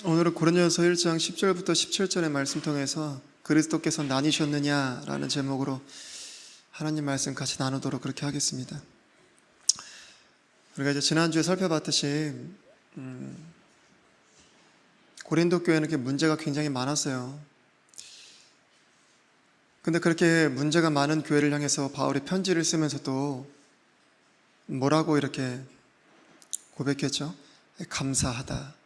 오늘은 고린도전서 1장 10절부터 17절의 말씀 통해서 그리스도께서 나뉘셨느냐라는 제목으로 하나님 말씀 같이 나누도록 그렇게 하겠습니다. 우리가 이제 지난주에 살펴봤듯이 고린도 교회는 이렇게 문제가 굉장히 많았어요. 근데 그렇게 문제가 많은 교회를 향해서 바울이 편지를 쓰면서도 뭐라고 이렇게 고백했죠? 감사하다.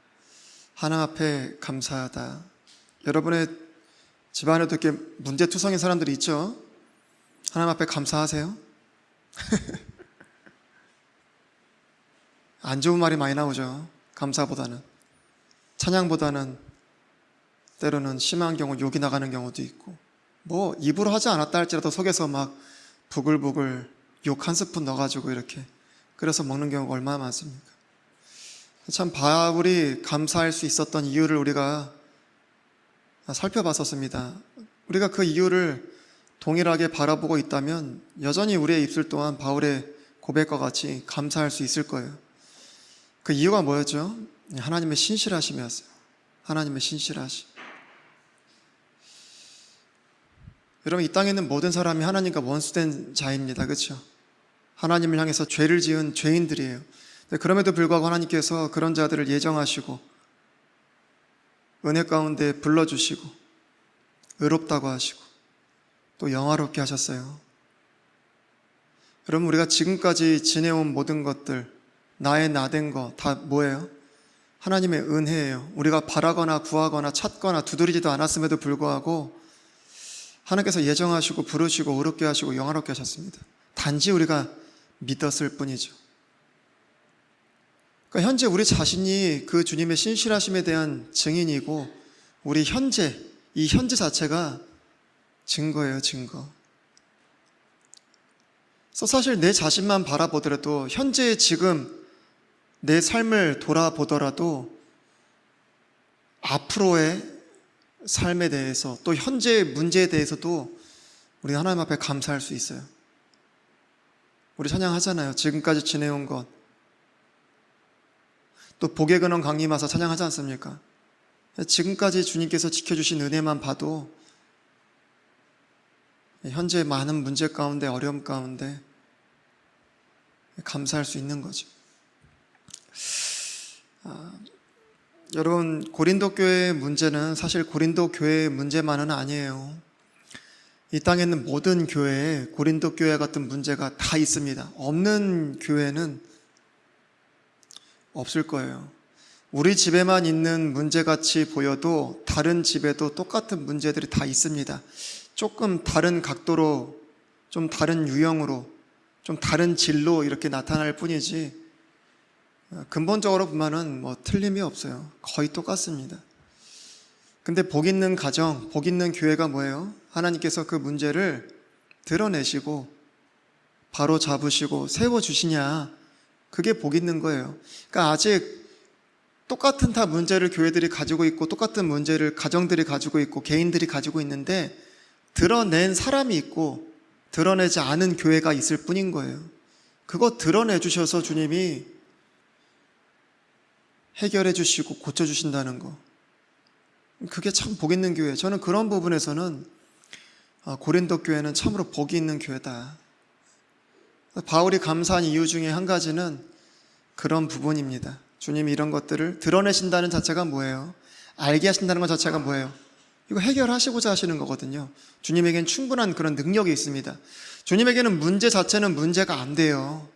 하나님 앞에 감사하다. 여러분의 집안에도 이렇게 문제투성인 사람들이 있죠? 하나님 앞에 감사하세요? 안 좋은 말이 많이 나오죠. 감사보다는. 찬양보다는 때로는 심한 경우 욕이 나가는 경우도 있고, 뭐 입으로 하지 않았다 할지라도 속에서 막 부글부글 욕 한 스푼 넣어가지고 이렇게 그래서 먹는 경우가 얼마나 많습니까? 참 바울이 감사할 수 있었던 이유를 우리가 살펴봤었습니다. 우리가 그 이유를 동일하게 바라보고 있다면 여전히 우리의 입술 또한 바울의 고백과 같이 감사할 수 있을 거예요. 그 이유가 뭐였죠? 하나님의 신실하심이었어요. 하나님의 신실하심. 여러분, 이 땅에 있는 모든 사람이 하나님과 원수된 자입니다. 그렇죠? 하나님을 향해서 죄를 지은 죄인들이에요. 그럼에도 불구하고 하나님께서 그런 자들을 예정하시고 은혜 가운데 불러주시고 의롭다고 하시고 또 영화롭게 하셨어요. 여러분, 우리가 지금까지 지내온 모든 것들, 나의 나된 거 다 뭐예요? 하나님의 은혜예요. 우리가 바라거나 구하거나 찾거나 두드리지도 않았음에도 불구하고 하나님께서 예정하시고 부르시고 의롭게 하시고 영화롭게 하셨습니다. 단지 우리가 믿었을 뿐이죠. 그러니까 현재 우리 자신이 그 주님의 신실하심에 대한 증인이고 우리 현재, 이 현재 자체가 증거예요, 증거. 그래서 사실 내 자신만 바라보더라도 현재 지금 내 삶을 돌아보더라도 앞으로의 삶에 대해서 또 현재의 문제에 대해서도 우리 하나님 앞에 감사할 수 있어요. 우리 찬양하잖아요. 지금까지 지내온 것. 또 복의 근원 강림하사 찬양하지 않습니까? 지금까지 주님께서 지켜주신 은혜만 봐도 현재 많은 문제 가운데 어려움 가운데 감사할 수 있는 거죠. 여러분, 고린도 교회의 문제는 사실 고린도 교회의 문제만은 아니에요. 이 땅에 있는 모든 교회에 고린도 교회 같은 문제가 다 있습니다. 없는 교회는 없을 거예요. 우리 집에만 있는 문제같이 보여도 다른 집에도 똑같은 문제들이 다 있습니다. 조금 다른 각도로, 좀 다른 유형으로, 좀 다른 질로 이렇게 나타날 뿐이지 근본적으로 보면은 뭐 틀림이 없어요. 거의 똑같습니다. 근데 복 있는 가정, 복 있는 교회가 뭐예요? 하나님께서 그 문제를 드러내시고 바로 잡으시고 세워주시냐, 그게 복 있는 거예요. 그러니까 아직 똑같은 다 문제를 교회들이 가지고 있고 똑같은 문제를 가정들이 가지고 있고 개인들이 가지고 있는데 드러낸 사람이 있고 드러내지 않은 교회가 있을 뿐인 거예요. 그거 드러내 주셔서 주님이 해결해 주시고 고쳐 주신다는 거, 그게 참 복 있는 교회. 저는 그런 부분에서는 고린도 교회는 참으로 복이 있는 교회다. 바울이 감사한 이유 중에 한 가지는 그런 부분입니다. 주님이 이런 것들을 드러내신다는 자체가 뭐예요? 알게 하신다는 것 자체가 뭐예요? 이거 해결하시고자 하시는 거거든요. 주님에게는 충분한 그런 능력이 있습니다. 주님에게는 문제 자체는 문제가 안 돼요.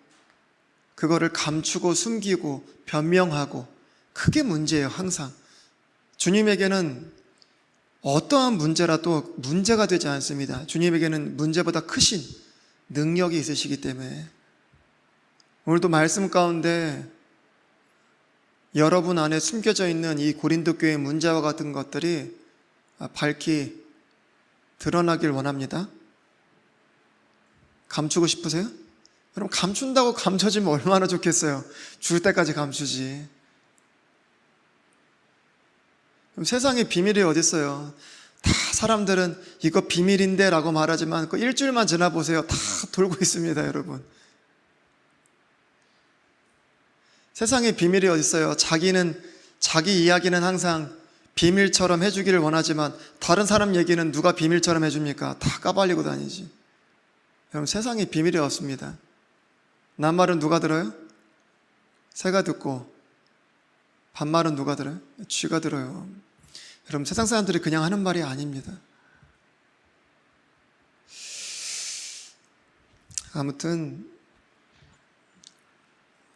그거를 감추고 숨기고 변명하고, 그게 문제예요. 항상 주님에게는 어떠한 문제라도 문제가 되지 않습니다. 주님에게는 문제보다 크신 능력이 있으시기 때문에 오늘도 말씀 가운데 여러분 안에 숨겨져 있는 이 고린도 교회의 문제와 같은 것들이 밝히 드러나길 원합니다. 감추고 싶으세요? 여러분, 감춘다고 감춰지면 얼마나 좋겠어요. 죽을 때까지 감추지. 세상에 비밀이 어디 있어요? 다 사람들은 이거 비밀인데 라고 말하지만 그 일주일만 지나보세요. 다 돌고 있습니다, 여러분. 세상에 비밀이 어디 있어요? 자기는 자기 이야기는 항상 비밀처럼 해주기를 원하지만 다른 사람 얘기는 누가 비밀처럼 해줍니까? 다 까발리고 다니지. 여러분, 세상에 비밀이 없습니다. 남 말은 누가 들어요? 새가 듣고, 반말은 누가 들어요? 쥐가 들어요. 여러분, 세상 사람들이 그냥 하는 말이 아닙니다. 아무튼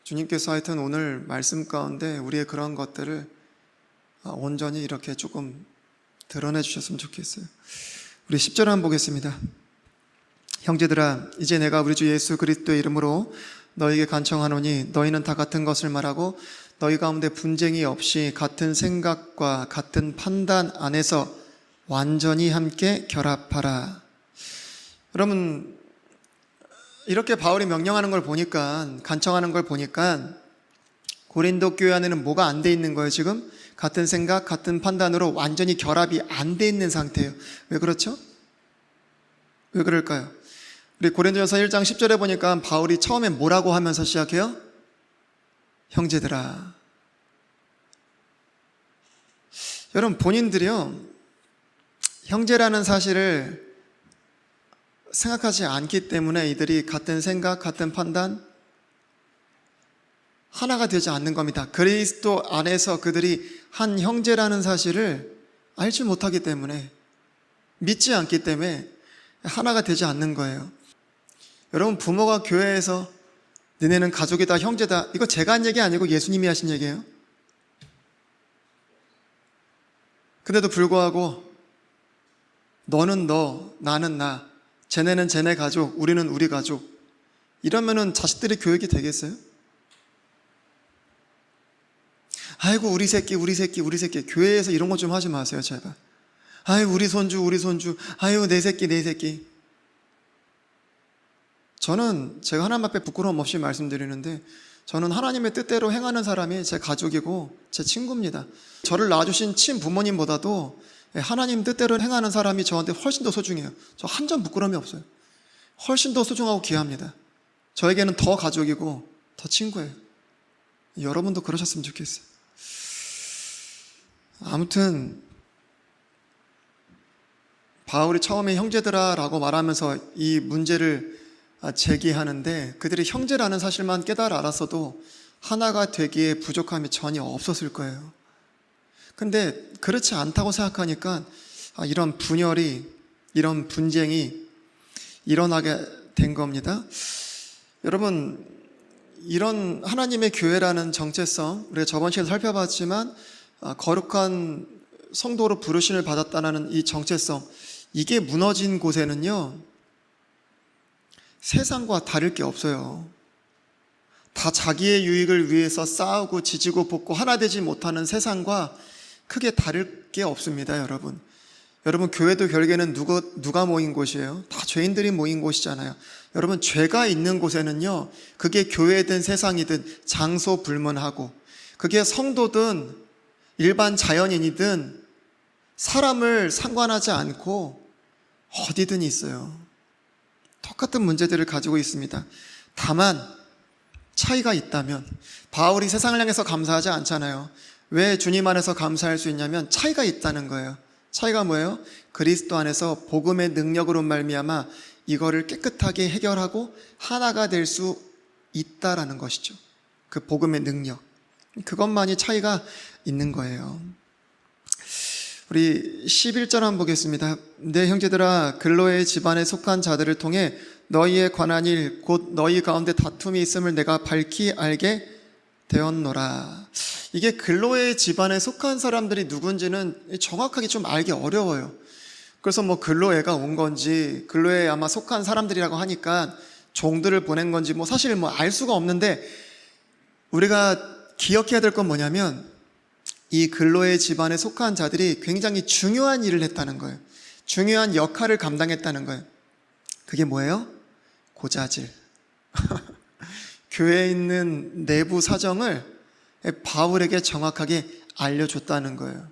주님께서 하여튼 오늘 말씀 가운데 우리의 그런 것들을 온전히 이렇게 조금 드러내 주셨으면 좋겠어요. 우리 10절 한번 보겠습니다. 형제들아, 이제 내가 우리 주 예수 그리스도의 이름으로 너희에게 간청하노니 너희는 다 같은 것을 말하고 너희 가운데 분쟁이 없이 같은 생각과 같은 판단 안에서 완전히 함께 결합하라. 여러분, 이렇게 바울이 명령하는 걸 보니까, 간청하는 걸 보니까 고린도 교회 안에는 뭐가 안 돼 있는 거예요? 지금 같은 생각, 같은 판단으로 완전히 결합이 안 돼 있는 상태예요. 왜 그렇죠? 왜 그럴까요? 우리 고린도전서 1장 10절에 보니까 바울이 처음에 뭐라고 하면서 시작해요? 형제들아. 여러분, 본인들이요, 형제라는 사실을 생각하지 않기 때문에 이들이 같은 생각, 같은 판단, 하나가 되지 않는 겁니다. 그리스도 안에서 그들이 한 형제라는 사실을 알지 못하기 때문에, 믿지 않기 때문에 하나가 되지 않는 거예요. 여러분, 부모가 교회에서 너네는 가족이다, 형제다, 이거 제가 한 얘기 아니고 예수님이 하신 얘기예요. 근데도 불구하고 너는 너, 나는 나, 쟤네는 쟤네 가족, 우리는 우리 가족, 이러면은 자식들이 교육이 되겠어요? 아이고 우리 새끼 교회에서 이런 거 좀 하지 마세요, 제발. 아이고 우리 손주 아이고 내 새끼. 저는 제가 하나님 앞에 부끄러움 없이 말씀드리는데, 저는 하나님의 뜻대로 행하는 사람이 제 가족이고 제 친구입니다. 저를 낳아주신 친부모님보다도 하나님 뜻대로 행하는 사람이 저한테 훨씬 더 소중해요. 저 한 점 부끄러움이 없어요. 훨씬 더 소중하고 귀합니다. 저에게는 더 가족이고 더 친구예요. 여러분도 그러셨으면 좋겠어요. 아무튼 바울이 처음에 형제들아 라고 말하면서 이 문제를 제기하는데, 그들이 형제라는 사실만 깨달아 알았어도 하나가 되기에 부족함이 전혀 없었을 거예요. 근데 그렇지 않다고 생각하니까 이런 분열이, 이런 분쟁이 일어나게 된 겁니다. 여러분, 이런 하나님의 교회라는 정체성, 우리가 저번 시간에 살펴봤지만 거룩한 성도로 부르심을 받았다는 이 정체성, 이게 무너진 곳에는요, 세상과 다를 게 없어요. 다 자기의 유익을 위해서 싸우고 지지고 볶고 하나 되지 못하는 세상과 크게 다를 게 없습니다, 여러분. 여러분, 교회도 결국에는 누가 모인 곳이에요? 다 죄인들이 모인 곳이잖아요. 여러분, 죄가 있는 곳에는요, 그게 교회든 세상이든 장소 불문하고, 그게 성도든 일반 자연인이든 사람을 상관하지 않고 어디든 있어요. 똑같은 문제들을 가지고 있습니다. 다만 차이가 있다면, 바울이 세상을 향해서 감사하지 않잖아요. 왜 주님 안에서 감사할 수 있냐면 차이가 있다는 거예요. 차이가 뭐예요? 그리스도 안에서 복음의 능력으로 말미암아 이거를 깨끗하게 해결하고 하나가 될 수 있다라는 것이죠. 그 복음의 능력, 그것만이 차이가 있는 거예요. 우리 11절 한번 보겠습니다. 내 형제들아, 글로의 집안에 속한 자들을 통해 너희의 관한 일, 곧 너희 가운데 다툼이 있음을 내가 밝히 알게 되었노라. 이게 글로의 집안에 속한 사람들이 누군지는 정확하게 좀 알기 어려워요. 그래서 뭐 글로에가 온 건지, 글로에 아마 속한 사람들이라고 하니까 종들을 보낸 건지 뭐 사실 뭐 알 수가 없는데, 우리가 기억해야 될 건 뭐냐면 이 글로의 집안에 속한 자들이 굉장히 중요한 일을 했다는 거예요. 중요한 역할을 감당했다는 거예요. 그게 뭐예요? 고자질. 교회에 있는 내부 사정을 바울에게 정확하게 알려줬다는 거예요.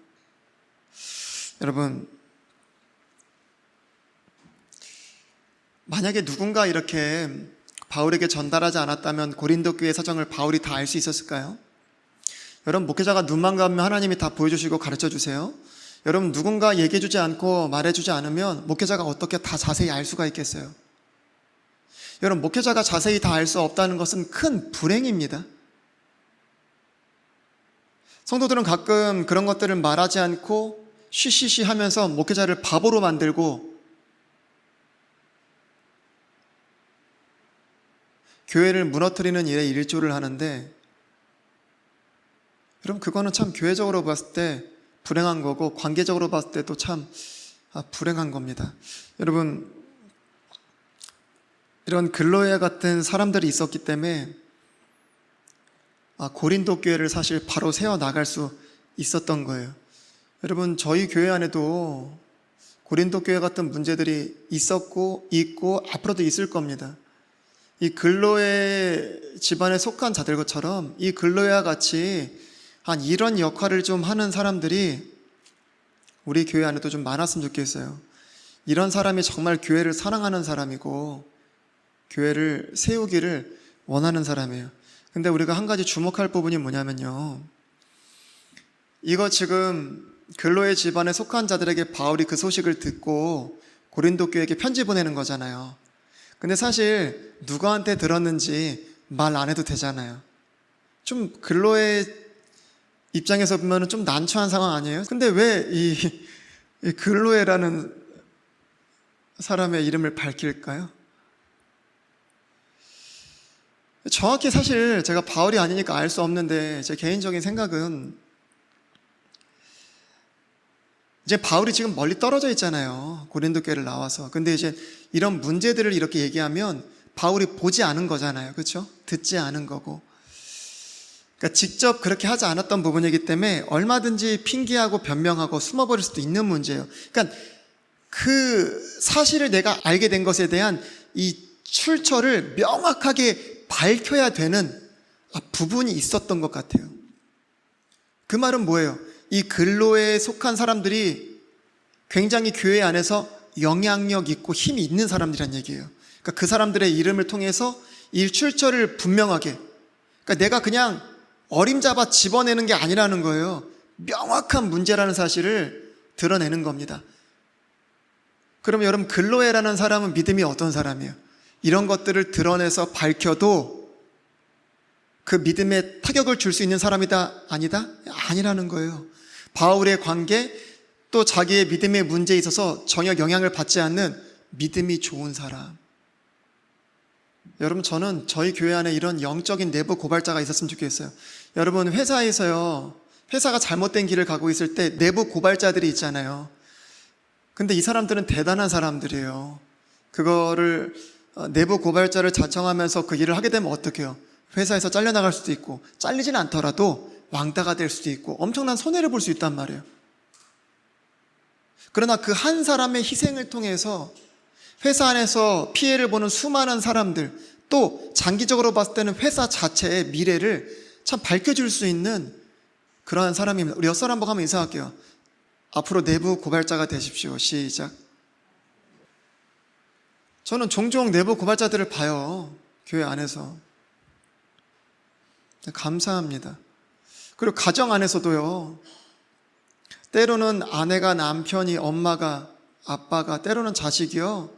여러분, 만약에 누군가 이렇게 바울에게 전달하지 않았다면 고린도 교회 사정을 바울이 다 알 수 있었을까요? 여러분, 목회자가 눈만 감으면 하나님이 다 보여주시고 가르쳐주세요? 여러분, 누군가 얘기해주지 않고 말해주지 않으면 목회자가 어떻게 다 자세히 알 수가 있겠어요? 여러분, 목회자가 자세히 다 알 수 없다는 것은 큰 불행입니다. 성도들은 가끔 그런 것들을 말하지 않고 쉬쉬쉬 하면서 목회자를 바보로 만들고 교회를 무너뜨리는 일에 일조를 하는데, 여러분, 그거는 참 교회적으로 봤을 때 불행한 거고 관계적으로 봤을 때도 참 불행한 겁니다. 여러분, 이런 글로에 같은 사람들이 있었기 때문에 고린도 교회를 사실 바로 세워나갈 수 있었던 거예요. 여러분, 저희 교회 안에도 고린도 교회 같은 문제들이 있었고 있고 앞으로도 있을 겁니다. 이 글로에 집안에 속한 자들 것처럼 이 글로에와 같이 이런 역할을 좀 하는 사람들이 우리 교회 안에도 좀 많았으면 좋겠어요. 이런 사람이 정말 교회를 사랑하는 사람이고 교회를 세우기를 원하는 사람이에요. 근데 우리가 한 가지 주목할 부분이 뭐냐면요, 이거 지금 글로에 집안에 속한 자들에게 바울이 그 소식을 듣고 고린도 교회에게 편지 보내는 거잖아요. 근데 사실 누구한테 들었는지 말 안 해도 되잖아요. 좀 글로의 입장에서 보면 좀 난처한 상황 아니에요? 근데 왜 이 글로에라는 사람의 이름을 밝힐까요? 정확히 사실 제가 바울이 아니니까 알 수 없는데, 제 개인적인 생각은 이제 바울이 지금 멀리 떨어져 있잖아요. 고린도 교회를 나와서. 근데 이제 이런 문제들을 이렇게 얘기하면 바울이 보지 않은 거잖아요. 그렇죠? 듣지 않은 거고. 그러니까 직접 그렇게 하지 않았던 부분이기 때문에 얼마든지 핑계하고 변명하고 숨어버릴 수도 있는 문제예요. 그러니까 그 사실을 내가 알게 된 것에 대한 이 출처를 명확하게 밝혀야 되는 부분이 있었던 것 같아요. 그 말은 뭐예요? 이 글로에 속한 사람들이 굉장히 교회 안에서 영향력 있고 힘이 있는 사람들이란 얘기예요. 그러니까 그 사람들의 이름을 통해서 이 출처를 분명하게, 그러니까 내가 그냥 어림잡아 집어내는 게 아니라는 거예요. 명확한 문제라는 사실을 드러내는 겁니다. 그럼 여러분, 글로에라는 사람은 믿음이 어떤 사람이에요? 이런 것들을 드러내서 밝혀도 그 믿음에 타격을 줄 수 있는 사람이다? 아니다? 아니라는 거예요. 바울의 관계, 또 자기의 믿음의 문제에 있어서 전혀 영향을 받지 않는 믿음이 좋은 사람. 여러분, 저는 저희 교회 안에 이런 영적인 내부 고발자가 있었으면 좋겠어요. 여러분, 회사가 잘못된 길을 가고 있을 때 내부 고발자들이 있잖아요. 근데 이 사람들은 대단한 사람들이에요. 그거를 내부 고발자를 자청하면서 그 일을 하게 되면 어떻게 해요? 회사에서 잘려나갈 수도 있고, 잘리진 않더라도 왕따가 될 수도 있고 엄청난 손해를 볼 수 있단 말이에요. 그러나 그 한 사람의 희생을 통해서 회사 안에서 피해를 보는 수많은 사람들, 또 장기적으로 봤을 때는 회사 자체의 미래를 참 밝혀줄 수 있는 그러한 사람입니다. 우리 옆사람 한번 인사할게요. 앞으로 내부 고발자가 되십시오. 시작. 저는 종종 내부 고발자들을 봐요. 교회 안에서. 감사합니다. 그리고 가정 안에서도요, 때로는 아내가, 남편이, 엄마가, 아빠가, 때로는 자식이요,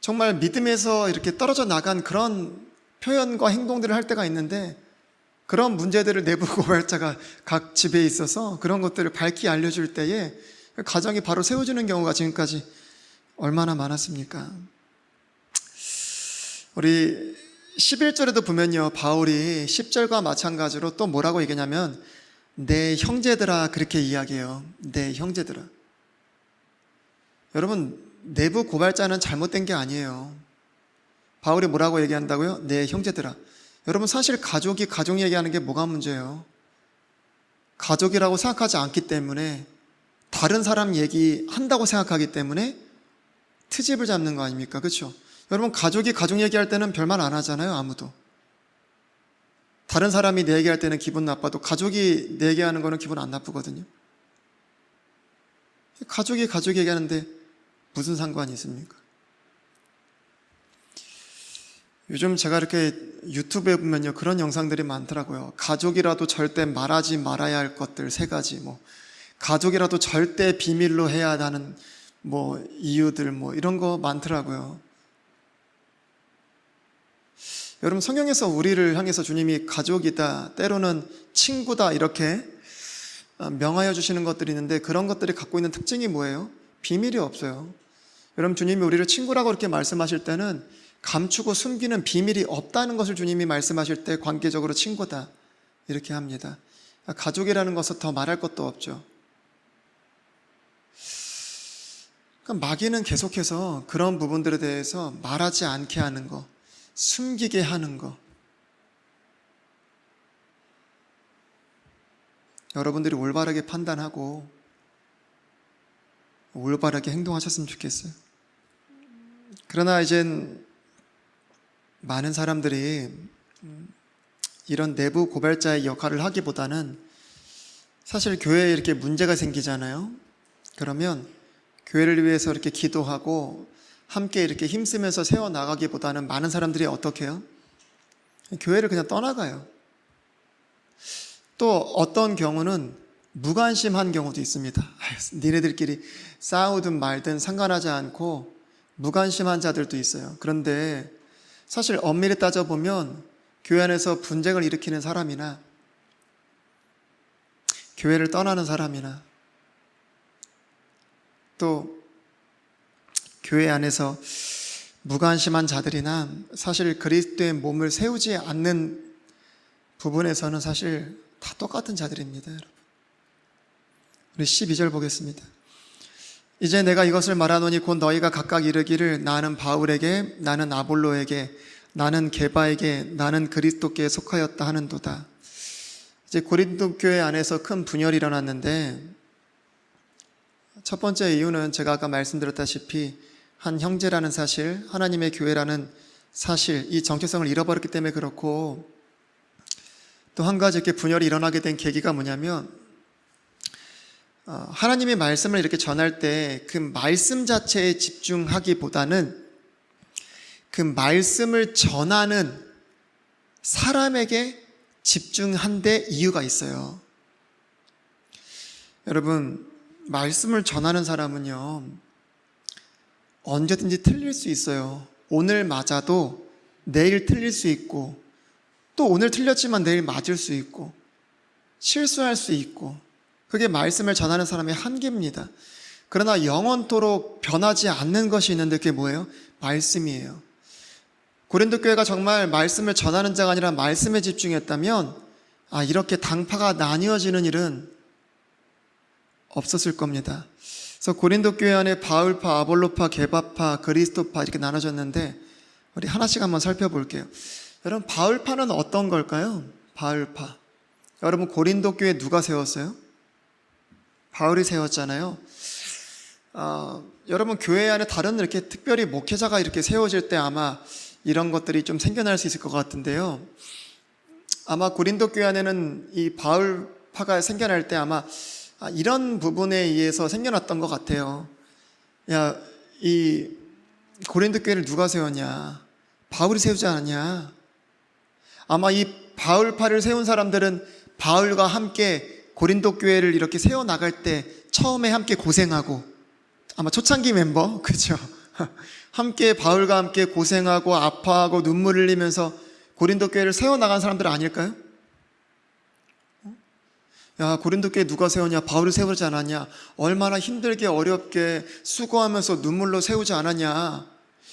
정말 믿음에서 이렇게 떨어져 나간 그런 표현과 행동들을 할 때가 있는데, 그런 문제들을 내부 고발자가 각 집에 있어서 그런 것들을 밝히 알려줄 때에 가정이 바로 세워지는 경우가 지금까지 얼마나 많았습니까? 우리 11절에도 보면요, 바울이 10절과 마찬가지로 또 뭐라고 얘기하냐면 내 형제들아, 그렇게 이야기해요. 내 형제들아. 여러분, 내부 고발자는 잘못된 게 아니에요. 바울이 뭐라고 얘기한다고요? 내 형제들아. 여러분, 사실 가족이 가족 얘기하는 게 뭐가 문제예요? 가족이라고 생각하지 않기 때문에, 다른 사람 얘기한다고 생각하기 때문에 트집을 잡는 거 아닙니까? 그렇죠? 여러분, 가족이 가족 얘기할 때는 별말 안 하잖아요. 아무도. 다른 사람이 내 얘기할 때는 기분 나빠도 가족이 내 얘기하는 거는 기분 안 나쁘거든요. 가족이 가족 얘기하는데 무슨 상관이 있습니까? 요즘 제가 이렇게 유튜브에 보면요, 그런 영상들이 많더라고요. 가족이라도 절대 말하지 말아야 할 것들 3가지, 가족이라도 절대 비밀로 해야 하는 이유들, 이런 거 많더라고요. 여러분, 성경에서 우리를 향해서 주님이 가족이다, 때로는 친구다, 이렇게 명하여 주시는 것들이 있는데, 그런 것들이 갖고 있는 특징이 뭐예요? 비밀이 없어요. 여러분, 주님이 우리를 친구라고 이렇게 말씀하실 때는 감추고 숨기는 비밀이 없다는 것을 주님이 말씀하실 때 관계적으로 친구다, 이렇게 합니다. 가족이라는 것은 더 말할 것도 없죠. 그러니까 마귀는 계속해서 그런 부분들에 대해서 말하지 않게 하는 거, 숨기게 하는 거. 여러분들이 올바르게 판단하고 올바르게 행동하셨으면 좋겠어요. 그러나 이젠 많은 사람들이 이런 내부 고발자의 역할을 하기보다는 사실 교회에 이렇게 문제가 생기잖아요. 그러면 교회를 위해서 이렇게 기도하고 함께 이렇게 힘쓰면서 세워나가기보다는 많은 사람들이 어떻게 해요? 교회를 그냥 떠나가요. 또 어떤 경우는 무관심한 경우도 있습니다. 니네들끼리 싸우든 말든 상관하지 않고 무관심한 자들도 있어요. 그런데 사실 엄밀히 따져보면 교회 안에서 분쟁을 일으키는 사람이나 교회를 떠나는 사람이나 또 교회 안에서 무관심한 자들이나 사실 그리스도의 몸을 세우지 않는 부분에서는 사실 다 똑같은 자들입니다, 여러분. 우리 12절 보겠습니다. 이제 내가 이것을 말하노니 곧 너희가 각각 이르기를 나는 바울에게, 나는 아볼로에게, 나는 게바에게, 나는 그리스도께 속하였다 하는도다. 이제 고린도 교회 안에서 큰 분열이 일어났는데, 첫 번째 이유는 제가 아까 말씀드렸다시피 한 형제라는 사실, 하나님의 교회라는 사실, 이 정체성을 잃어버렸기 때문에 그렇고, 또 한 가지 이렇게 분열이 일어나게 된 계기가 뭐냐면, 하나님의 말씀을 이렇게 전할 때 그 말씀 자체에 집중하기보다는 그 말씀을 전하는 사람에게 집중한 데 이유가 있어요. 여러분, 말씀을 전하는 사람은요, 언제든지 틀릴 수 있어요. 오늘 맞아도 내일 틀릴 수 있고, 또 오늘 틀렸지만 내일 맞을 수 있고, 실수할 수 있고, 그게 말씀을 전하는 사람의 한계입니다. 그러나 영원토록 변하지 않는 것이 있는데 그게 뭐예요? 말씀이에요. 고린도 교회가 정말 말씀을 전하는 자가 아니라 말씀에 집중했다면 이렇게 당파가 나뉘어지는 일은 없었을 겁니다. 그래서 고린도 교회 안에 바울파, 아볼로파, 게바파, 그리스도파 이렇게 나눠졌는데 우리 하나씩 한번 살펴볼게요. 여러분, 바울파는 어떤 걸까요? 바울파. 여러분, 고린도 교회 누가 세웠어요? 바울이 세웠잖아요. 여러분, 교회 안에 다른 이렇게 특별히 목회자가 이렇게 세워질 때 아마 이런 것들이 좀 생겨날 수 있을 것 같은데요. 아마 고린도 교회 안에는 이 바울파가 생겨날 때 아마 이런 부분에 의해서 생겨났던 것 같아요. 야, 이 고린도 교회를 누가 세웠냐? 바울이 세우지 않았냐? 아마 이 바울파를 세운 사람들은 바울과 함께 고린도 교회를 이렇게 세워나갈 때 처음에 함께 고생하고, 아마 초창기 멤버, 그렇죠? 함께 바울과 함께 고생하고 아파하고 눈물 흘리면서 고린도 교회를 세워나간 사람들 아닐까요? 야, 고린도 교회 누가 세우냐? 바울이 세우지 않았냐? 얼마나 힘들게 어렵게 수고하면서 눈물로 세우지 않았냐?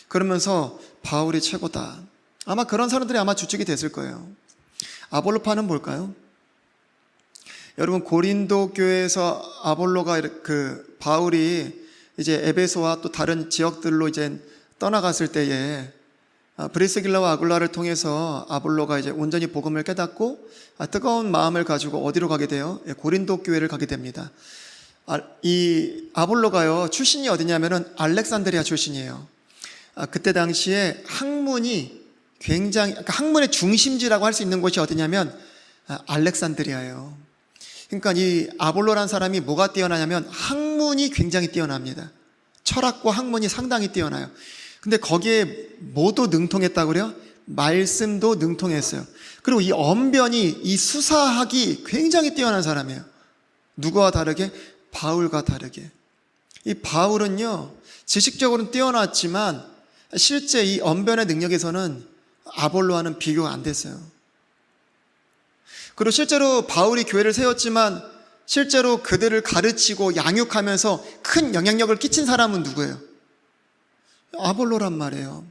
그러면서 바울이 최고다. 아마 그런 사람들이 아마 주축이 됐을 거예요. 아볼로파는 뭘까요? 여러분, 고린도 교회에서 아볼로가 바울이 이제 에베소와 또 다른 지역들로 이제 떠나갔을 때에 브리스길라와 아굴라를 통해서 아볼로가 이제 온전히 복음을 깨닫고 뜨거운 마음을 가지고 어디로 가게 돼요? 고린도 교회를 가게 됩니다. 이 아볼로가요, 출신이 어디냐면은 알렉산드리아 출신이에요. 그때 당시에 학문이 굉장히, 그러니까 학문의 중심지라고 할 수 있는 곳이 어디냐면 알렉산드리아예요. 그러니까 이 아볼로라는 사람이 뭐가 뛰어나냐면 학문이 굉장히 뛰어납니다. 철학과 학문이 상당히 뛰어나요. 근데 거기에 뭐도 능통했다고 그래요? 말씀도 능통했어요. 그리고 이 언변이, 이 수사학이 굉장히 뛰어난 사람이에요. 누구와 다르게? 바울과 다르게. 이 바울은요, 지식적으로는 뛰어났지만 실제 이 언변의 능력에서는 아볼로와는 비교가 안 됐어요. 그리고 실제로 바울이 교회를 세웠지만 실제로 그들을 가르치고 양육하면서 큰 영향력을 끼친 사람은 누구예요? 아볼로란 말이에요.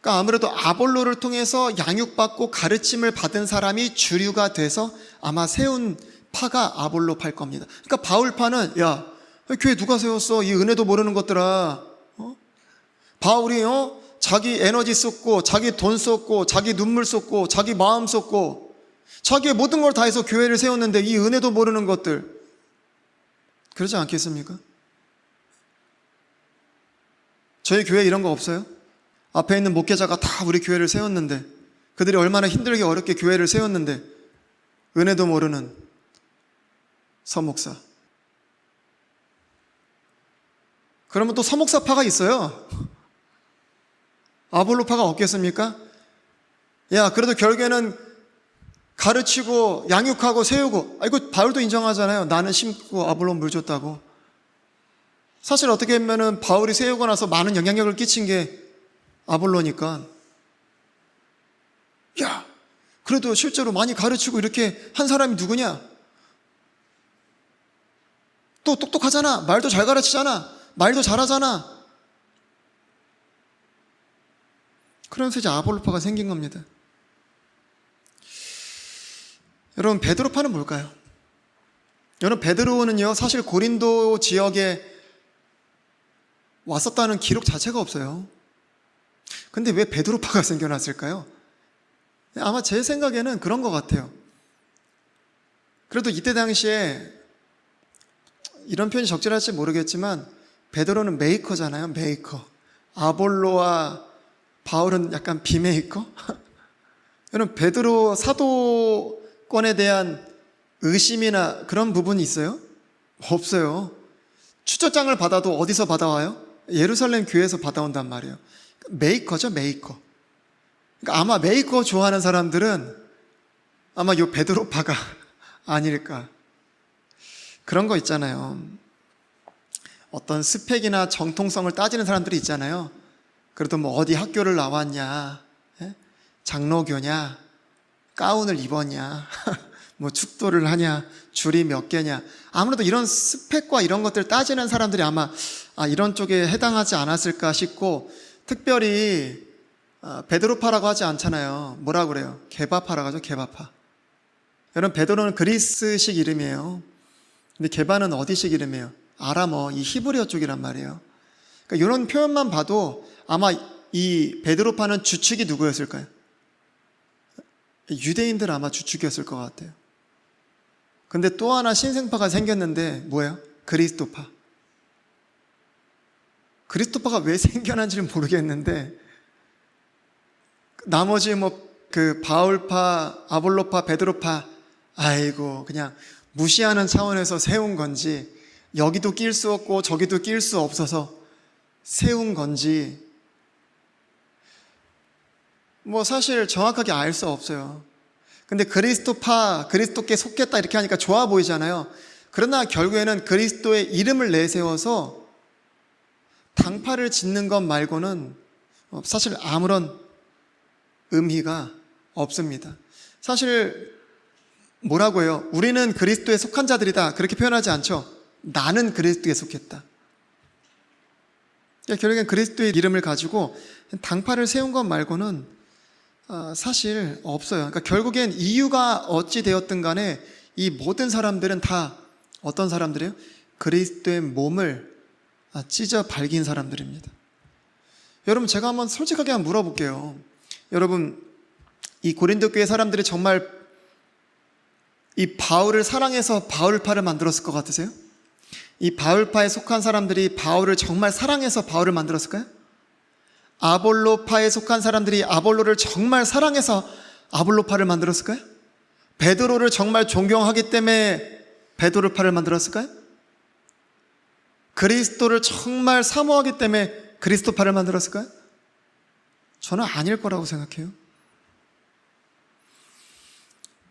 그러니까 아무래도 아볼로를 통해서 양육받고 가르침을 받은 사람이 주류가 돼서 아마 세운 파가 아볼로파일 겁니다. 그러니까 바울파는, 야, 교회 누가 세웠어? 이 은혜도 모르는 것들아. 바울이 자기 에너지 쏟고 자기 돈 쏟고 자기 눈물 쏟고 자기 마음 쏟고 자기의 모든 걸 다해서 교회를 세웠는데 이 은혜도 모르는 것들. 그러지 않겠습니까? 저희 교회에 이런 거 없어요? 앞에 있는 목회자가 다 우리 교회를 세웠는데, 그들이 얼마나 힘들게 어렵게 교회를 세웠는데 은혜도 모르는 서목사. 그러면 또 서목사파가 있어요. 아볼로파가 없겠습니까? 야, 그래도 결국에는 가르치고 양육하고 세우고, 이거 바울도 인정하잖아요. 나는 심고 아볼로 물 줬다고. 사실 어떻게 보면은 바울이 세우고 나서 많은 영향력을 끼친 게 아볼로니까. 야, 그래도 실제로 많이 가르치고 이렇게 한 사람이 누구냐? 또 똑똑하잖아. 말도 잘 가르치잖아. 말도 잘하잖아. 그러면서 이제 아볼로파가 생긴 겁니다. 여러분, 베드로파는 뭘까요? 여러분, 베드로는요, 사실 고린도 지역에 왔었다는 기록 자체가 없어요. 근데 왜 베드로파가 생겨났을까요? 아마 제 생각에는 그런 것 같아요. 그래도 이때 당시에 이런 표현이 적절할지 모르겠지만 베드로는 메이커잖아요. 메이커. 아볼로와 바울은 약간 비메이커? 여러분, 베드로 사도권에 대한 의심이나 그런 부분이 있어요? 없어요. 추천장을 받아도 어디서 받아와요? 예루살렘 교회에서 받아온단 말이에요. 메이커죠, 메이커. 그러니까 아마 메이커 좋아하는 사람들은 아마 요 베드로파가 아닐까. 그런 거 있잖아요. 어떤 스펙이나 정통성을 따지는 사람들이 있잖아요. 그래도 뭐 어디 학교를 나왔냐, 장로교냐, 가운을 입었냐, 뭐 축도를 하냐, 줄이 몇 개냐. 아무래도 이런 스펙과 이런 것들을 따지는 사람들이 아마 이런 쪽에 해당하지 않았을까 싶고, 특별히 베드로파라고 하지 않잖아요. 뭐라고 그래요? 게바파라고 하죠. 게바파. 여러분, 베드로는 그리스식 이름이에요. 근데 게바는 어디식 이름이에요? 아람어, 이 히브리어 쪽이란 말이에요. 그러니까 이런 표현만 봐도 아마 이 베드로파는 주축이 누구였을까요? 유대인들 아마 주축이었을 것 같아요. 근데 또 하나 신생파가 생겼는데 뭐예요? 그리스도파. 그리스도파가 왜 생겨난지는 모르겠는데, 나머지 그 바울파, 아볼로파, 베드로파, 아이고 그냥 무시하는 차원에서 세운 건지, 여기도 낄 수 없고 저기도 낄 수 없어서 세운 건지 뭐 사실 정확하게 알 수 없어요. 근데 그리스도파, 그리스도께 속겠다 이렇게 하니까 좋아 보이잖아요. 그러나 결국에는 그리스도의 이름을 내세워서 당파를 짓는 것 말고는 사실 아무런 의미가 없습니다. 사실 뭐라고 해요? 우리는 그리스도에 속한 자들이다, 그렇게 표현하지 않죠. 나는 그리스도에 속했다. 결국엔 그리스도의 이름을 가지고 당파를 세운 것 말고는 사실 없어요. 그러니까 결국엔 이유가 어찌 되었든 간에 이 모든 사람들은 다 어떤 사람들이에요? 그리스도의 몸을 찢어 발긴 사람들입니다. 여러분, 제가 한번 솔직하게 한번 물어볼게요. 여러분, 이 고린도 교회 사람들이 정말 이 바울을 사랑해서 바울파를 만들었을 것 같으세요? 이 바울파에 속한 사람들이 바울을 정말 사랑해서 바울을 만들었을까요? 아볼로파에 속한 사람들이 아볼로를 정말 사랑해서 아볼로파를 만들었을까요? 베드로를 정말 존경하기 때문에 베드로파를 만들었을까요? 그리스도를 정말 사모하기 때문에 그리스도파를 만들었을까요? 저는 아닐 거라고 생각해요.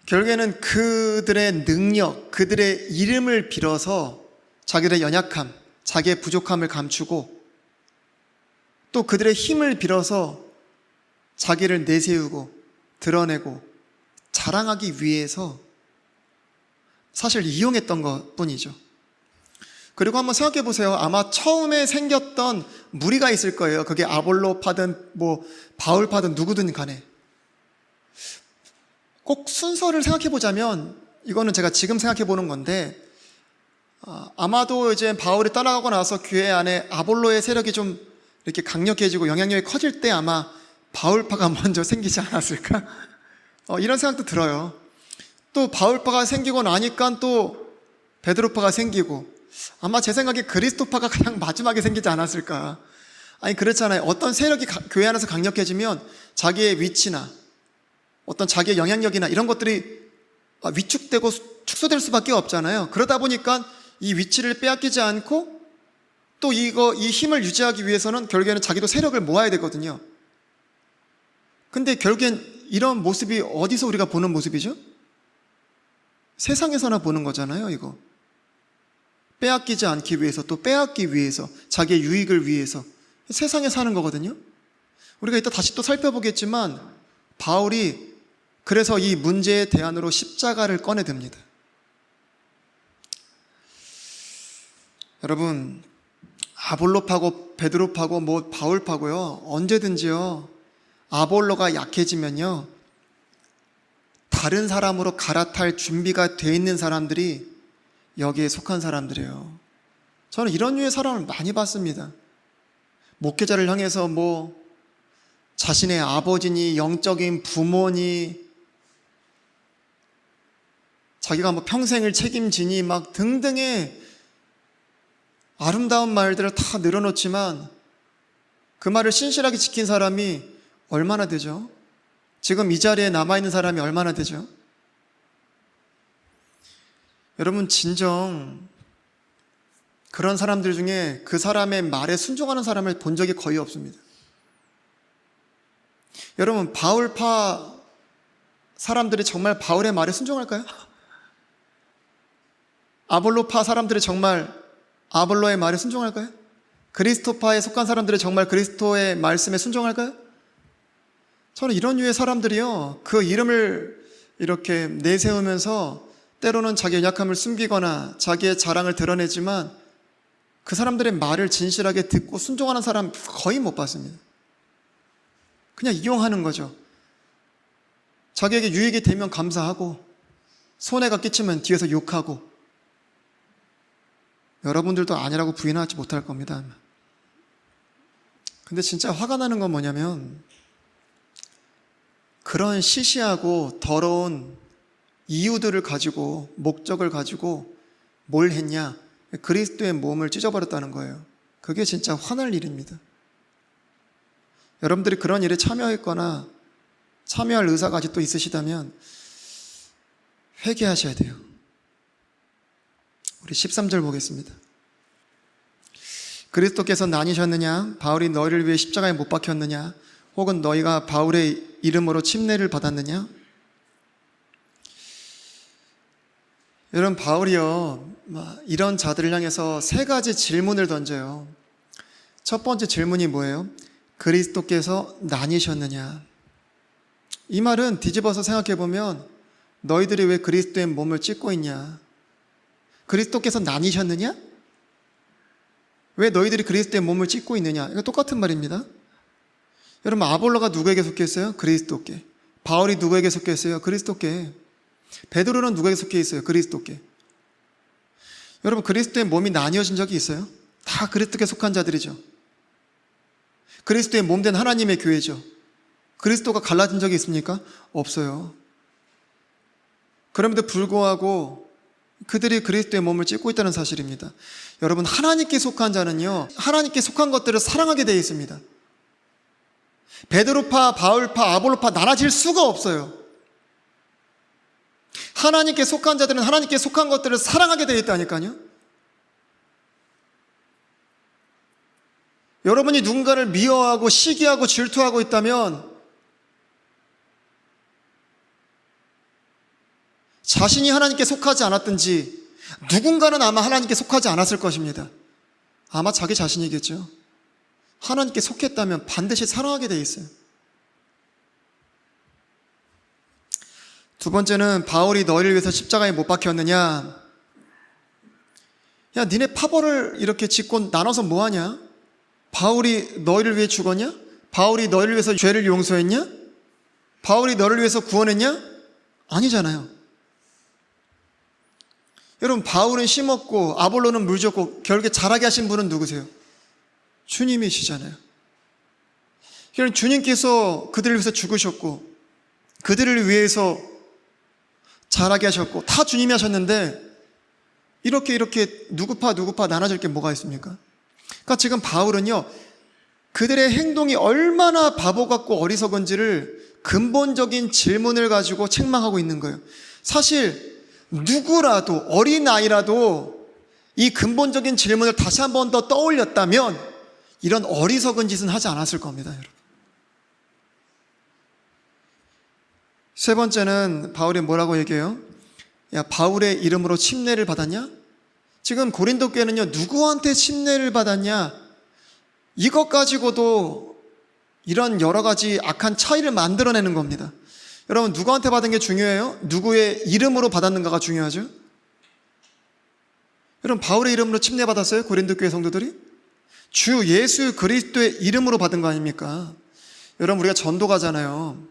결국에는 그들의 능력, 그들의 이름을 빌어서 자기들의 연약함, 자기의 부족함을 감추고 또 그들의 힘을 빌어서 자기를 내세우고 드러내고 자랑하기 위해서 사실 이용했던 것 뿐이죠. 그리고 한번 생각해 보세요. 아마 처음에 생겼던 무리가 있을 거예요. 그게 아볼로파든 바울파든 누구든 간에. 꼭 순서를 생각해 보자면, 이거는 제가 지금 생각해 보는 건데, 아마도 이제 바울이 따라가고 나서 교회 안에 아볼로의 세력이 좀 이렇게 강력해지고 영향력이 커질 때 아마 바울파가 먼저 생기지 않았을까? 이런 생각도 들어요. 또 바울파가 생기고 나니까 또 베드로파가 생기고, 아마 제 생각에 그리스도파가 가장 마지막에 생기지 않았을까? 아니, 그렇잖아요. 어떤 세력이 교회 안에서 강력해지면 자기의 위치나 어떤 자기의 영향력이나 이런 것들이 위축되고 축소될 수밖에 없잖아요. 그러다 보니까 이 위치를 빼앗기지 않고 또 이 힘을 유지하기 위해서는 결국에는 자기도 세력을 모아야 되거든요. 근데 결국엔 이런 모습이 어디서 우리가 보는 모습이죠? 세상에서나 보는 거잖아요, 이거. 빼앗기지 않기 위해서, 또 빼앗기 위해서, 자기의 유익을 위해서 세상에 사는 거거든요. 우리가 이따 다시 또 살펴보겠지만 바울이 그래서 이 문제의 대안으로 십자가를 꺼내듭니다. 여러분, 아볼로파고 베드로파고 바울파고요, 언제든지요 아볼로가 약해지면요 다른 사람으로 갈아탈 준비가 돼 있는 사람들이 여기에 속한 사람들이에요. 저는 이런 류의 사람을 많이 봤습니다. 목회자를 향해서 자신의 아버지니 영적인 부모니 자기가 평생을 책임지니 등등의 아름다운 말들을 다 늘어놓지만 그 말을 신실하게 지킨 사람이 얼마나 되죠? 지금 이 자리에 남아있는 사람이 얼마나 되죠? 여러분, 진정 그런 사람들 중에 그 사람의 말에 순종하는 사람을 본 적이 거의 없습니다. 여러분, 바울파 사람들이 정말 바울의 말에 순종할까요? 아볼로파 사람들이 정말 아볼로의 말에 순종할까요? 그리스도파에 속한 사람들이 정말 그리스도의 말씀에 순종할까요? 저는 이런 류의 사람들이요, 그 이름을 이렇게 내세우면서 때로는 자기의 연약함을 숨기거나 자기의 자랑을 드러내지만 그 사람들의 말을 진실하게 듣고 순종하는 사람 거의 못 봤습니다. 그냥 이용하는 거죠. 자기에게 유익이 되면 감사하고 손해가 끼치면 뒤에서 욕하고. 여러분들도 아니라고 부인하지 못할 겁니다. 근데 진짜 화가 나는 건 뭐냐면 그런 시시하고 더러운 이유들을 가지고, 목적을 가지고 뭘 했냐? 그리스도의 몸을 찢어버렸다는 거예요. 그게 진짜 화날 일입니다. 여러분들이 그런 일에 참여했거나 참여할 의사가 아직도 있으시다면 회개하셔야 돼요. 우리 13절 보겠습니다. 그리스도께서 나뉘셨느냐? 바울이 너희를 위해 십자가에 못 박혔느냐? 혹은 너희가 바울의 이름으로 침례를 받았느냐? 여러분, 바울이요 이런 자들을 향해서 세 가지 질문을 던져요. 첫 번째 질문이 뭐예요? 그리스도께서 나뉘셨느냐? 이 말은 뒤집어서 생각해 보면 너희들이 왜 그리스도의 몸을 찢고 있냐? 그리스도께서 나뉘셨느냐? 왜 너희들이 그리스도의 몸을 찢고 있느냐? 이거 똑같은 말입니다. 여러분, 아볼로가 누구에게 속해 있어요? 그리스도께. 바울이 누구에게 속해 있어요? 그리스도께. 베드로는 누구에게 속해 있어요? 그리스도께. 여러분, 그리스도의 몸이 나뉘어진 적이 있어요? 다 그리스도께 속한 자들이죠. 그리스도의 몸된 하나님의 교회죠. 그리스도가 갈라진 적이 있습니까? 없어요. 그럼에도 불구하고 그들이 그리스도의 몸을 찢고 있다는 사실입니다. 여러분, 하나님께 속한 자는요, 하나님께 속한 것들을 사랑하게 되어 있습니다. 베드로파, 바울파, 아볼로파 나눠질 수가 없어요. 하나님께 속한 자들은 하나님께 속한 것들을 사랑하게 되어 있다니까요. 여러분이 누군가를 미워하고 시기하고 질투하고 있다면 자신이 하나님께 속하지 않았든지 누군가는 아마 하나님께 속하지 않았을 것입니다. 아마 자기 자신이겠죠. 하나님께 속했다면 반드시 사랑하게 돼 있어요. 두 번째는 바울이 너희를 위해서 십자가에 못 박혔느냐? 야, 니네 파벌을 이렇게 짓고 나눠서 뭐하냐? 바울이 너희를 위해 죽었냐? 바울이 너희를 위해서 죄를 용서했냐? 바울이 너를 위해서 구원했냐? 아니잖아요. 여러분, 바울은 심었고 아볼로는 물 줬고 결국에 자라게 하신 분은 누구세요? 주님이시잖아요. 여러분, 주님께서 그들을 위해서 죽으셨고 그들을 위해서 자라게 하셨고 다 주님이 하셨는데 이렇게 누구 파 나눠질 게 뭐가 있습니까? 그러니까 지금 바울은요, 그들의 행동이 얼마나 바보 같고 어리석은지를 근본적인 질문을 가지고 책망하고 있는 거예요. 사실 누구라도, 어린아이라도 이 근본적인 질문을 다시 한 번 더 떠올렸다면 이런 어리석은 짓은 하지 않았을 겁니다, 여러분. 세 번째는 바울이 뭐라고 얘기해요? 야, 바울의 이름으로 침례를 받았냐? 지금 고린도 교회는요, 누구한테 침례를 받았냐? 이것 가지고도 이런 여러 가지 악한 차이를 만들어내는 겁니다. 여러분, 누구한테 받은 게 중요해요? 누구의 이름으로 받았는가가 중요하죠? 여러분, 바울의 이름으로 침례 받았어요? 고린도 교회 성도들이? 주 예수 그리스도의 이름으로 받은 거 아닙니까? 여러분, 우리가 전도 가잖아요.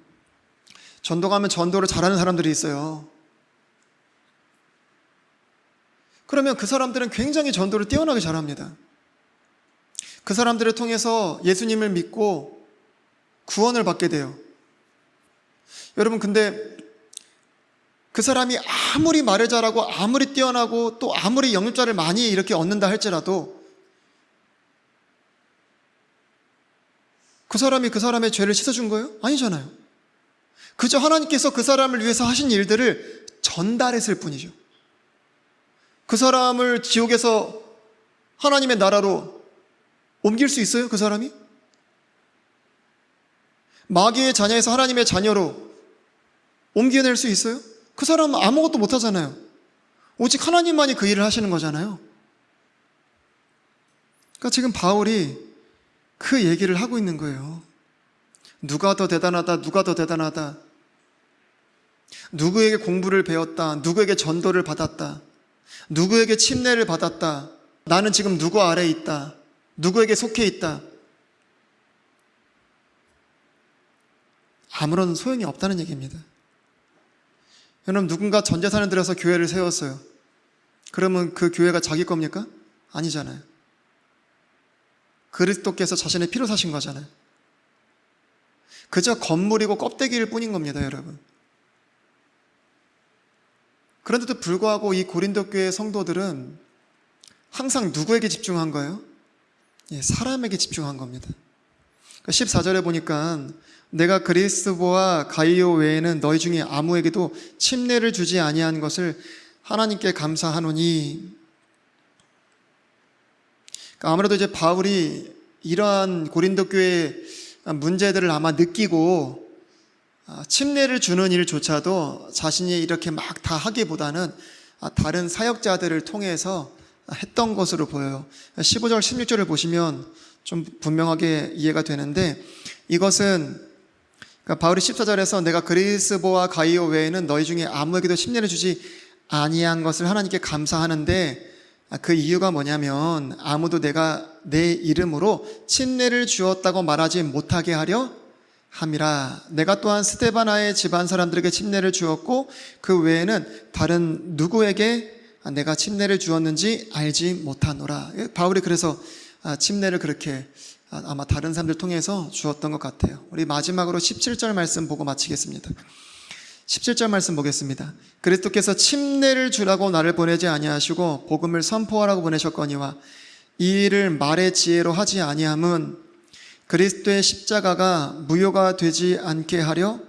전도 가면 전도를 잘하는 사람들이 있어요. 그러면 그 사람들은 굉장히 전도를 뛰어나게 잘합니다. 그 사람들을 통해서 예수님을 믿고 구원을 받게 돼요. 여러분, 근데 그 사람이 아무리 말을 잘하고 아무리 뛰어나고 또 아무리 영육자를 많이 이렇게 얻는다 할지라도 그 사람이 그 사람의 죄를 씻어준 거예요? 아니잖아요. 그저 하나님께서 그 사람을 위해서 하신 일들을 전달했을 뿐이죠. 그 사람을 지옥에서 하나님의 나라로 옮길 수 있어요? 그 사람이? 마귀의 자녀에서 하나님의 자녀로 옮겨낼 수 있어요? 그 사람은 아무것도 못하잖아요. 오직 하나님만이 그 일을 하시는 거잖아요. 그러니까 지금 바울이 그 얘기를 하고 있는 거예요. 누가 더 대단하다, 누가 더 대단하다. 누구에게 공부를 배웠다, 누구에게 전도를 받았다, 누구에게 침례를 받았다, 나는 지금 누구 아래에 있다, 누구에게 속해 있다. 아무런 소용이 없다는 얘기입니다. 여러분, 누군가 전 재산을 들여서 교회를 세웠어요. 그러면 그 교회가 자기 겁니까? 아니잖아요. 그리스도께서 자신의 피로 사신 거잖아요. 그저 건물이고 껍데기일 뿐인 겁니다, 여러분. 그런데도 불구하고 이 고린도 교회 성도들은 항상 누구에게 집중한 거예요? 사람에게 집중한 겁니다. 14절에 보니까 내가 그리스도와 가이오 외에는 너희 중에 아무에게도 침례를 주지 아니한 것을 하나님께 감사하노니. 아무래도 이제 바울이 이러한 고린도 교회의 문제들을 아마 느끼고 침례를 주는 일조차도 자신이 이렇게 막 다 하기보다는 다른 사역자들을 통해서 했던 것으로 보여요. 15절, 16절을 보시면 좀 분명하게 이해가 되는데, 이것은 바울이 14절에서 내가 그리스보와 가이오 외에는 너희 중에 아무에게도 침례를 주지 아니한 것을 하나님께 감사하는데, 그 이유가 뭐냐면 아무도 내가 내 이름으로 침례를 주었다고 말하지 못하게 하려 함이라. 내가 또한 스데바나의 집안 사람들에게 침례를 주었고 그 외에는 다른 누구에게 내가 침례를 주었는지 알지 못하노라. 바울이 그래서 침례를 그렇게 아마 다른 사람들 통해서 주었던 것 같아요. 우리 마지막으로 17절 말씀 보고 마치겠습니다. 17절 말씀 보겠습니다. 그리스도께서 침례를 주라고 나를 보내지 아니하시고 복음을 선포하라고 보내셨거니와 이 일을 말의 지혜로 하지 아니함은 그리스도의 십자가가 무효가 되지 않게 하려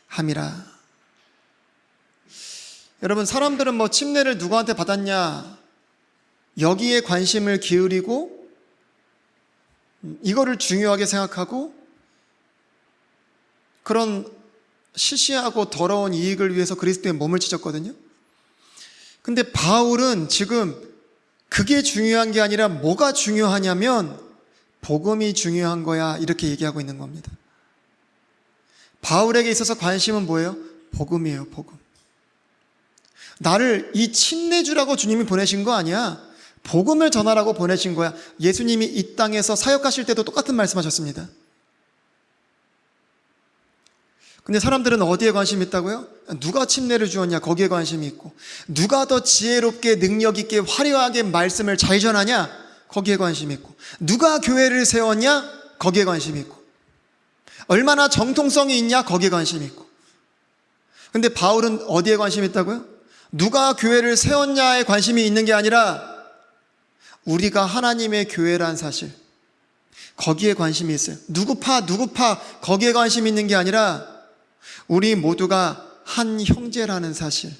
함이라. 여러분, 사람들은 뭐 침례를 누구한테 받았냐 여기에 관심을 기울이고 이거를 중요하게 생각하고 그런 시시하고 더러운 이익을 위해서 그리스도의 몸을 찢었거든요. 근데 바울은 지금 그게 중요한 게 아니라 뭐가 중요하냐면 복음이 중요한 거야, 이렇게 얘기하고 있는 겁니다. 바울에게 있어서 관심은 뭐예요? 복음이에요, 복음. 나를 이 침례주라고 주님이 보내신 거 아니야. 복음을 전하라고 보내신 거야. 예수님이 이 땅에서 사역하실 때도 똑같은 말씀하셨습니다. 근데 사람들은 어디에 관심이 있다고요? 누가 침례를 주었냐, 거기에 관심이 있고, 누가 더 지혜롭게 능력 있게 화려하게 말씀을 잘 전하냐, 거기에 관심이 있고, 누가 교회를 세웠냐, 거기에 관심이 있고, 얼마나 정통성이 있냐, 거기에 관심이 있고. 근데 바울은 어디에 관심이 있다고요? 누가 교회를 세웠냐에 관심이 있는 게 아니라 우리가 하나님의 교회란 사실, 거기에 관심이 있어요. 누구 파 거기에 관심이 있는 게 아니라 우리 모두가 한 형제라는 사실,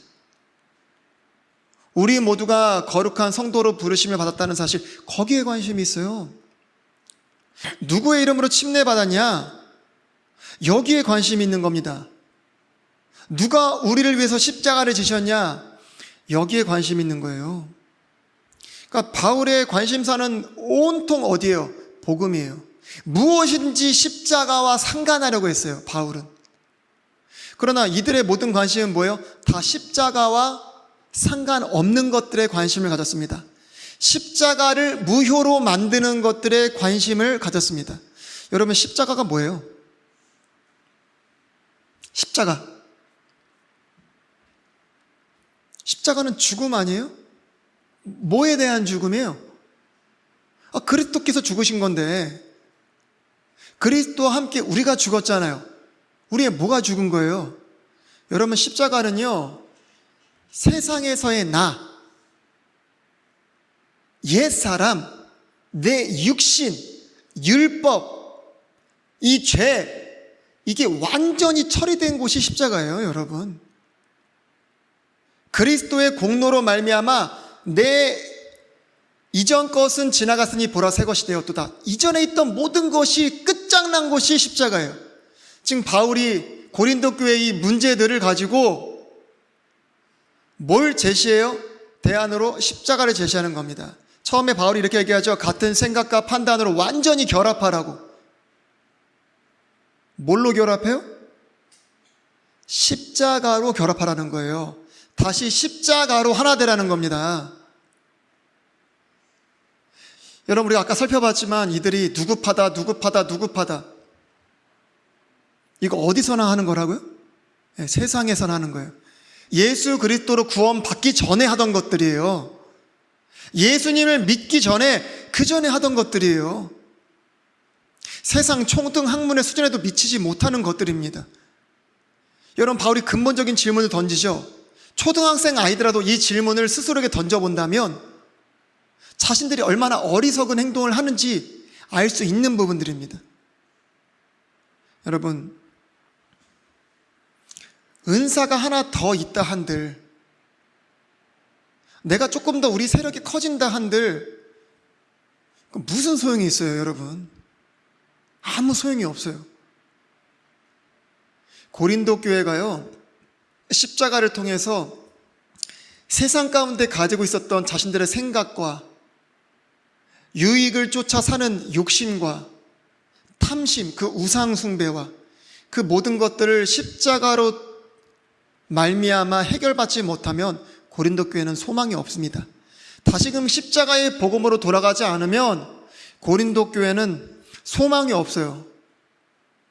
우리 모두가 거룩한 성도로 부르심을 받았다는 사실, 거기에 관심이 있어요. 누구의 이름으로 침례받았냐, 여기에 관심이 있는 겁니다. 누가 우리를 위해서 십자가를 지셨냐, 여기에 관심이 있는 거예요. 그러니까 바울의 관심사는 온통 어디예요? 복음이에요. 무엇인지 십자가와 상관하려고 했어요, 바울은. 그러나 이들의 모든 관심은 뭐예요? 다 십자가와 상관없는 것들에 관심을 가졌습니다. 십자가를 무효로 만드는 것들에 관심을 가졌습니다. 여러분, 십자가가 뭐예요? 십자가는 죽음 아니에요? 뭐에 대한 죽음이에요? 그리스도께서 죽으신 건데, 그리스도와 함께 우리가 죽었잖아요. 우리의 뭐가 죽은 거예요? 여러분, 십자가는요, 세상에서의 나, 옛사람, 내 육신, 율법, 이 죄, 이게 완전히 처리된 곳이 십자가예요, 여러분. 그리스도의 공로로 말미암아 내 이전 것은 지나갔으니 보라 새 것이 되었도다. 이전에 있던 모든 것이 끝장난 곳이 십자가예요. 지금 바울이 고린도 교회의 이 문제들을 가지고 뭘 제시해요? 대안으로 십자가를 제시하는 겁니다. 처음에 바울이 이렇게 얘기하죠. 같은 생각과 판단으로 완전히 결합하라고. 뭘로 결합해요? 십자가로 결합하라는 거예요. 다시 십자가로 하나 되라는 겁니다. 여러분, 우리가 아까 살펴봤지만 이들이 누구 파다 이거 어디서나 하는 거라고요? 네, 세상에서나 하는 거예요. 예수 그리스도로 구원받기 전에 하던 것들이에요. 예수님을 믿기 전에, 그 전에 하던 것들이에요. 세상 총등 학문의 수준에도 미치지 못하는 것들입니다. 여러분, 바울이 근본적인 질문을 던지죠. 초등학생 아이들라도 이 질문을 스스로에게 던져본다면 자신들이 얼마나 어리석은 행동을 하는지 알 수 있는 부분들입니다. 여러분, 은사가 하나 더 있다 한들, 내가 조금 더 우리 세력이 커진다 한들 무슨 소용이 있어요, 여러분? 아무 소용이 없어요. 고린도 교회가요, 십자가를 통해서 세상 가운데 가지고 있었던 자신들의 생각과 유익을 쫓아 사는 욕심과 탐심, 그 우상 숭배와 그 모든 것들을 십자가로 말미암아 해결받지 못하면 고린도 교회는 소망이 없습니다. 다시금 십자가의 복음으로 돌아가지 않으면 고린도 교회는 소망이 없어요.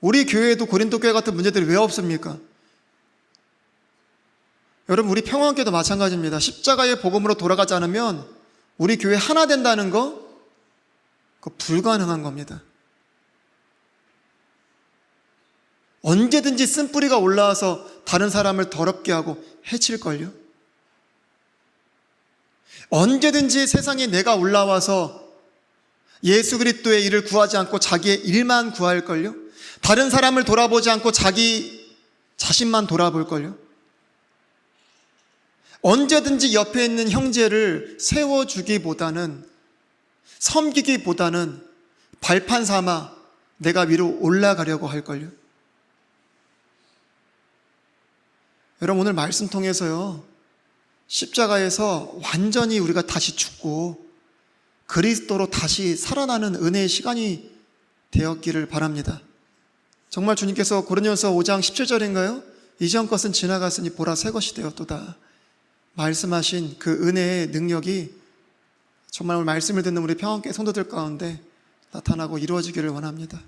우리 교회에도 고린도 교회 같은 문제들이 왜 없습니까? 여러분, 우리 평화교회도 마찬가지입니다. 십자가의 복음으로 돌아가지 않으면 우리 교회 하나 된다는 거, 그거 불가능한 겁니다. 언제든지 쓴뿌리가 올라와서 다른 사람을 더럽게 하고 해칠걸요? 언제든지 세상에 내가 올라와서 예수 그리스도의 일을 구하지 않고 자기의 일만 구할걸요? 다른 사람을 돌아보지 않고 자기 자신만 돌아볼걸요? 언제든지 옆에 있는 형제를 세워주기보다는, 섬기기보다는 발판 삼아 내가 위로 올라가려고 할걸요. 여러분, 오늘 말씀 통해서요, 십자가에서 완전히 우리가 다시 죽고 그리스도로 다시 살아나는 은혜의 시간이 되었기를 바랍니다. 정말 주님께서 고린도전서 5장 17절인가요? 이전 것은 지나갔으니 보라 새 것이 되었도다 말씀하신 그 은혜의 능력이 정말 오늘 말씀을 듣는 우리 평안교회 성도들 가운데 나타나고 이루어지기를 원합니다.